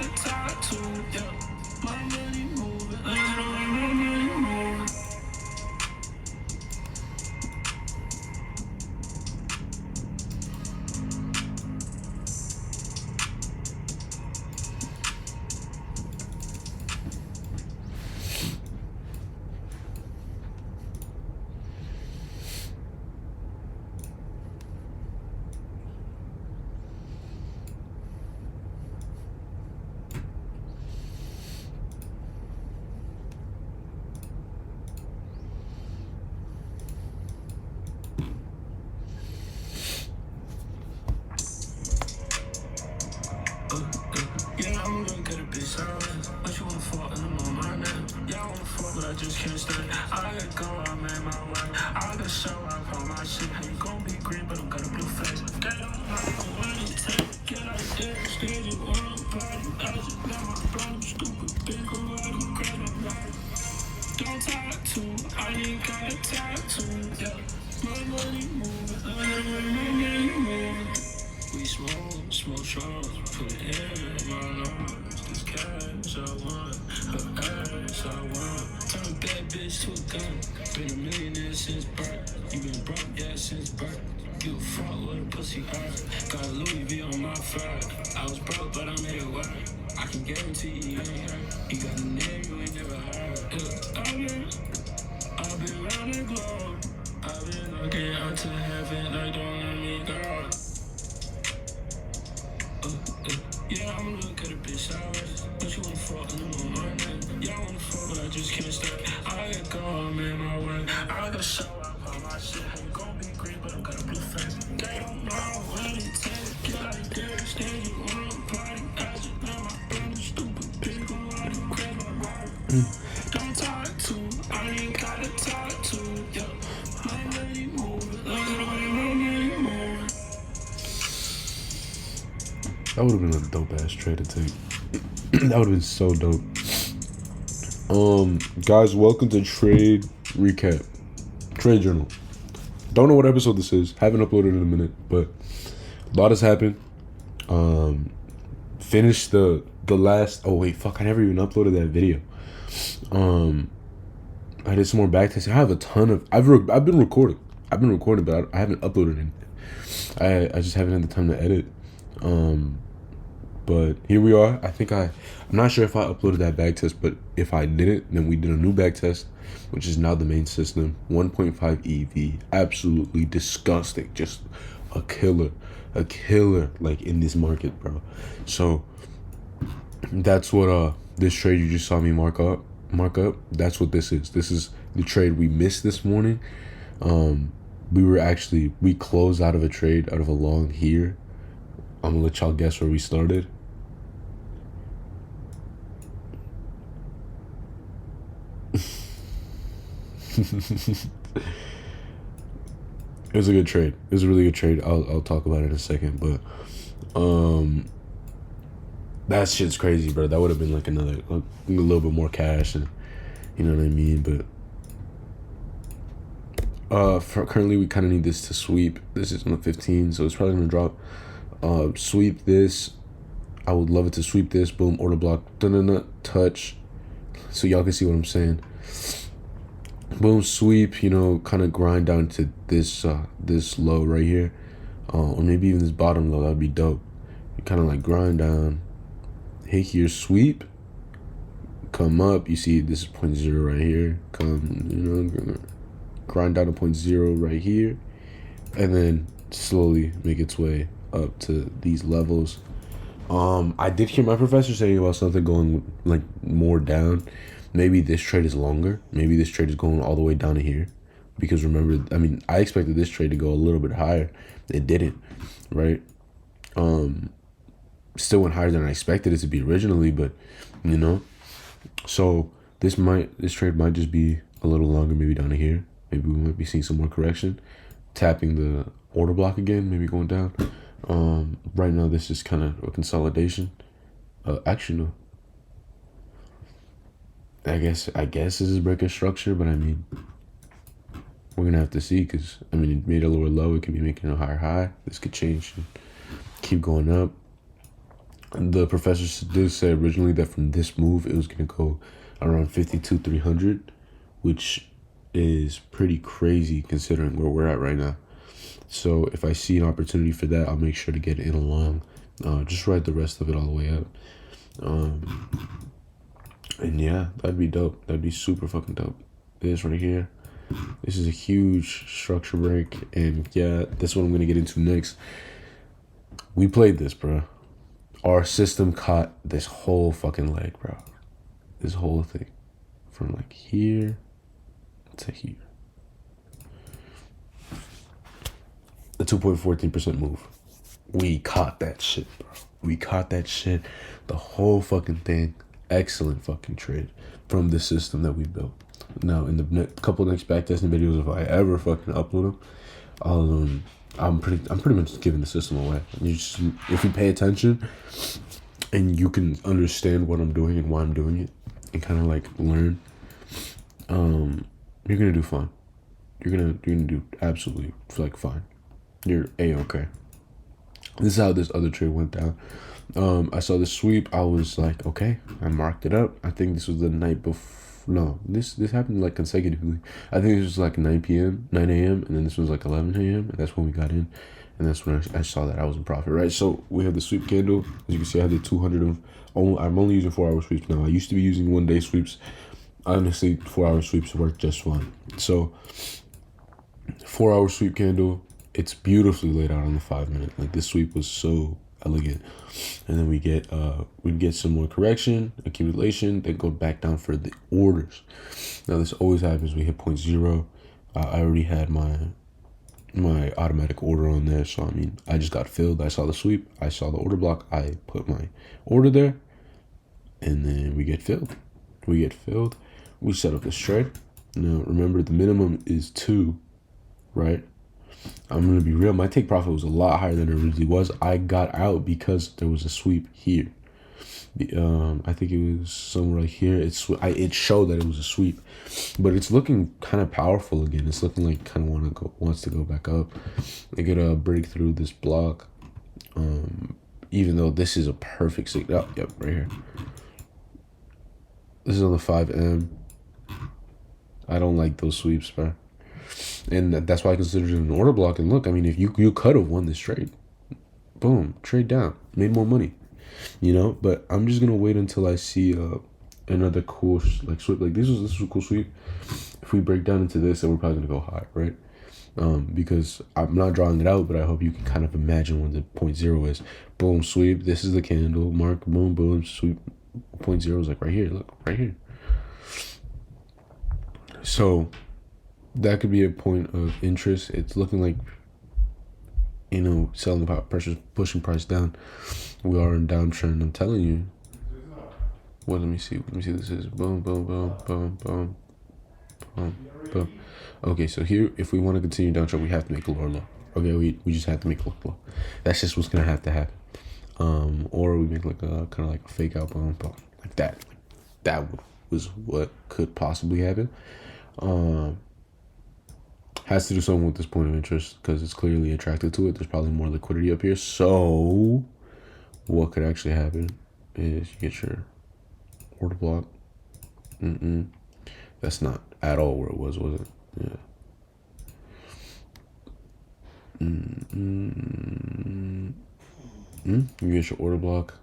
got a tattoo, yeah. My money moving, my money moving. Yeah, I'm gonna get a bitch silence. But you wanna fuck and I'm on my name. Yeah, I wanna fuck, but I just can't stay. I gotta go, I made my way. I gotta show up on my shit. You gon' be green, but I'm got a blue face. They don't know what it takes. Get out there, stage it on a party. I just got my brother, stupid bitch, go out and grab a body. Don't tattoo, I ain't got a tattoo, yeah. My money moving, my money moving. We smoke drugs, put it in my lungs. This cash I want, her ass I want. Turn a bad bitch to a gun. Been a millionaire since birth. You been broke, yeah, since birth. Give a fuck what a pussy hurt. Got a Louis V on my fur. I was broke, but I made it work. I can guarantee you ain't hurt. You got a name you ain't never heard. I've been round the globe. I've been looking up to heaven, like don't let me go. Yeah, I'm gonna look at a bitch sideways. But you wanna fuck and I'm on my name. Yeah, I wanna fuck, but I just can't stay. I gotta go, I'm in my way. I gotta show up on my shit. You gon' be green, but I got a blue face. They don't know what it takes. Get out of there, stand you on a party. I just know my brother, stupid bitch, go out and grab my body. Don't talk to, I ain't got a tattoo, yeah. My money moving, my money moving. That would have been a dope ass trade to take. That would have been so dope. Guys, welcome to Trade Recap. Trade Journal. Don't know what episode this is. Haven't uploaded in a minute, but a lot has happened. Finished the last. Oh wait, fuck! I never even uploaded that video. I did some more back testing. I have a ton of. I've been recording. But I haven't uploaded anything. I just haven't had the time to edit. But here we are. I'm not sure if I uploaded that bag test, but if I didn't, then we did a new bag test, which is now the main system. 1.5 EV. Absolutely disgusting. Just a killer like in this market, bro. So that's what this trade you just saw me mark up. That's what this is. This is the trade we missed this morning. We closed out of a trade out of a long here. I'm gonna let y'all guess where we started. It was a good trade. It was a really good trade. I'll talk about it in a second, but that shit's crazy, bro. That would have been like a little bit more cash, and you know what I mean. But currently we kind of need this to sweep. This is on the 15, so it's probably gonna drop. Sweep this. I would love it to sweep this. Boom, order block. Touch. So y'all can see what I'm saying. Boom, sweep. Kind of grind down to this this low right here, or maybe even this bottom low. That'd be dope. You kind of like grind down, hit here, sweep, come up. You see this is 0.0 right here. Grind down to 0.0 right here, and then slowly make its way up to these levels. I did hear my professor saying about something going like more down. Maybe this trade is longer. Maybe this trade is going all the way down to here. Because remember, I expected this trade to go a little bit higher. It didn't, right? Still went higher than I expected it to be originally, but so this trade might just be a little longer, maybe down to here. Maybe we might be seeing some more correction, tapping the order block again, maybe going down. Right now this is kind of a consolidation. Actually no. I guess this is breaking structure, but we're gonna have to see, because it made a lower low. It could be making a higher high. This could change and keep going up. The professor did say originally that from this move it was gonna go around 52,300, which is pretty crazy considering where we're at right now. So if I see an opportunity for that, I'll make sure to get in along. Just ride the rest of it all the way out. And yeah, that'd be dope. That'd be super fucking dope. This right here. This is a huge structure break. And yeah, that's what I'm going to get into next. We played this, bro. Our system caught this whole fucking leg, bro. This whole thing. From like here to here. The 2.14% move. We caught that shit, bro. We caught that shit. The whole fucking thing. Excellent fucking trade from the system that we built. Now, in the couple next backtesting videos, if I ever fucking upload them, I'm pretty much giving the system away. If you pay attention and you can understand what I'm doing and why I'm doing it, and kind of like learn, you're gonna do fine. You're gonna do absolutely like fine. You're a-okay. This is how this other trade went down. I saw the sweep. I was like, okay, I marked it up. I think this was the night before. No, this happened like consecutively. I think this was like 9 a.m., and then this was like 11 a.m., and that's when we got in. And that's when I saw that I was in profit, right? So we have the sweep candle. As you can see, I have the 200 of. I'm only using 4-hour sweeps now. I used to be using 1-day sweeps. Honestly, 4-hour sweeps work just fine. So 4-hour sweep candle. It's beautifully laid out on the 5-minute. Like this sweep was so elegant. And then we get some more correction, accumulation, then go back down for the orders. Now this always happens. We hit 0.0. I already had my automatic order on there, so I mean I just got filled. I saw the sweep, I saw the order block, I put my order there, and then we get filled. We set up this trade. Now remember the minimum is 2, right? I'm gonna be real. My take profit was a lot higher than it originally was. I got out because there was a sweep here. I think it was somewhere right here. It showed that it was a sweep, but it's looking kind of powerful again. It's looking like kind of wants to go back up. They gotta break through this block. Even though this is a perfect signal. Oh, yep, right here. This is on the 5M. I don't like those sweeps, bro. And that's why I considered it an order block. And look, I mean, if you could have won this trade. Boom, trade down, made more money, But I'm just gonna wait until I see another cool sweep. Like this was a cool sweep. If we break down into this, then we're probably gonna go high, right? Because I'm not drawing it out, but I hope you can kind of imagine what the 0.0 is. Boom, sweep. This is the candle mark. Boom, boom, sweep. 0.0 is like right here. Look, right here. So that could be a point of interest. It's looking like, selling pressure, pushing price down. We are in downtrend. I'm telling you. Let me see. This is boom, boom, boom, boom, boom, boom, boom. Okay, so here, if we want to continue downtrend, we have to make a lower low. Okay, we just have to make a lower low. That's just what's gonna have to happen. Or we make like a kind of like a fake out boom, like that. That was what could possibly happen. Has to do something with this point of interest because it's clearly attracted to it. There's probably more liquidity up here. So what could actually happen is you get your order block. That's not at all where it was it? Yeah. You get your order block.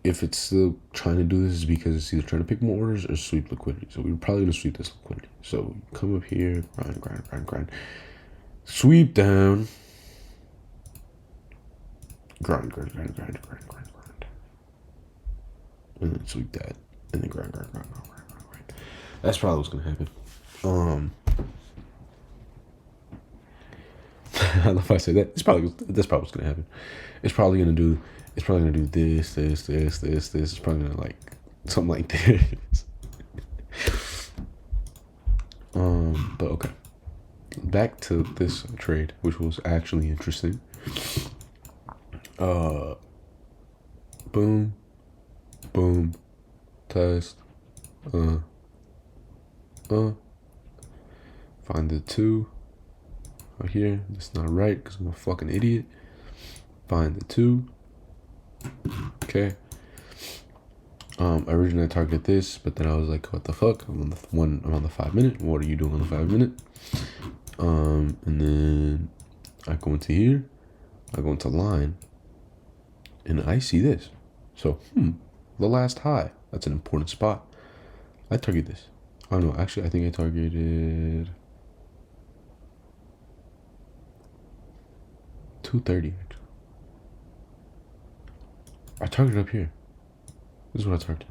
If it's still trying to do this, is because it's either trying to pick more orders or sweep liquidity. So we're probably gonna sweep this liquidity. So come up here, grind, sweep down, grind, and then sweep that, and then grind. That's probably what's gonna happen. I don't know if I said that. That's probably what's gonna happen. It's probably gonna do this. It's probably gonna like something like this. But okay. Back to this trade, which was actually interesting. Boom, test. Find the 2 right here. That's not right because I'm a fucking idiot. Find the 2. Okay. Originally I targeted this, but then I was like, what the fuck? I'm on the 5 minute. What are you doing on the 5 minute? And then I go into here, I go into line, and I see this. So, the last high. That's an important spot. I target this. Oh no, actually I think I targeted 230 actually. I targeted up here. This is what I targeted.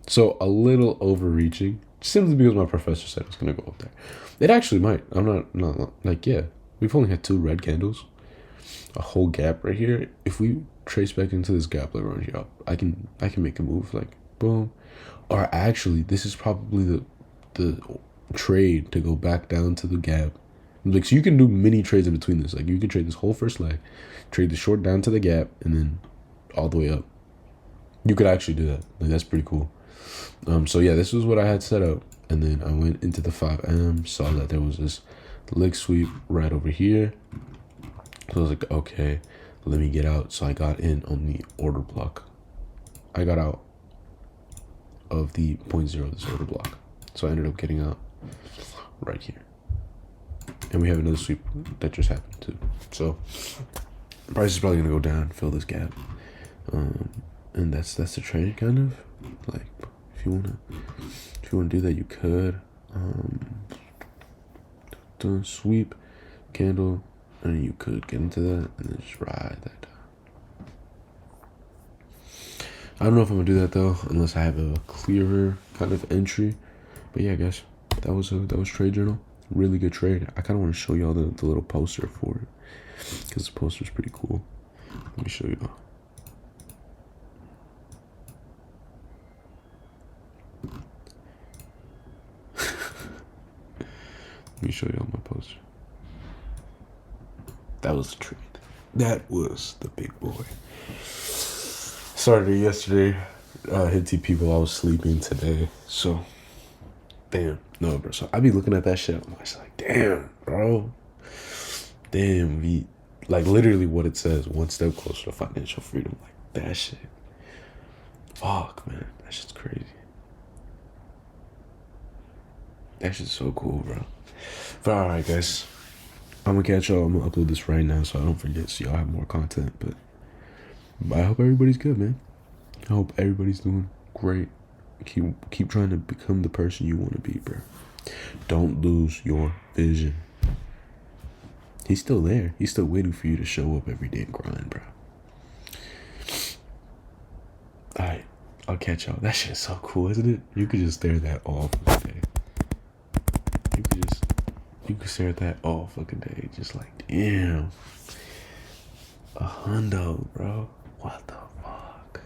So a little overreaching, simply because my professor said it's gonna go up there. It actually might. I'm not like, yeah. We've only had 2 red candles, a whole gap right here. If we trace back into this gap like around here, I can make a move like boom. Or actually, this is probably the trade to go back down to the gap. Like, so you can do mini trades in between this. Like, you can trade this whole first leg, trade the short down to the gap, and then all the way up. You could actually do that. Like, that's pretty cool. So yeah, this was what I had set up, and then I went into the 5M, saw that there was this leg sweep right over here. So I was like, okay, let me get out. So I got in on the order block. I got out of the 0.0 of this order block. So I ended up getting out right here. And we have another sweep that just happened too. So price is probably gonna go down, fill this gap. And that's the trade kind of. Like, if you wanna do that, you could. Done sweep, candle, and you could get into that and then just ride that down. I don't know if I'm gonna do that though, unless I have a clearer kind of entry. But yeah, guys, that was Trade Journal. Really good trade. I kind of want to show y'all the little poster for it, because the poster is pretty cool. Let me show y'all. Let me show y'all my poster. That was the trade. That was the big boy. Started yesterday. Hit people. I was sleeping today. So, damn. No, bro. So I be looking at that shit. I'm just like, damn, bro. Damn, we like literally what it says. One step closer to financial freedom. Like that shit. Fuck, man. That shit's crazy. That shit's so cool, bro. But alright, guys. I'm gonna catch y'all. I'm gonna upload this right now so I don't forget, so y'all have more content. But I hope everybody's good, man. I hope everybody's doing great. Keep trying to become the person you want to be, bro. Don't lose your vision. He's still there. He's still waiting for you to show up every day and grind, bro. Alright, I'll catch y'all. That shit's so cool, isn't it? You could just stare at that all fucking day. You could stare at that all fucking day. Just like, damn. A hundo, bro. What the fuck?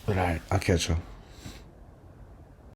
But alright, I'll catch y'all.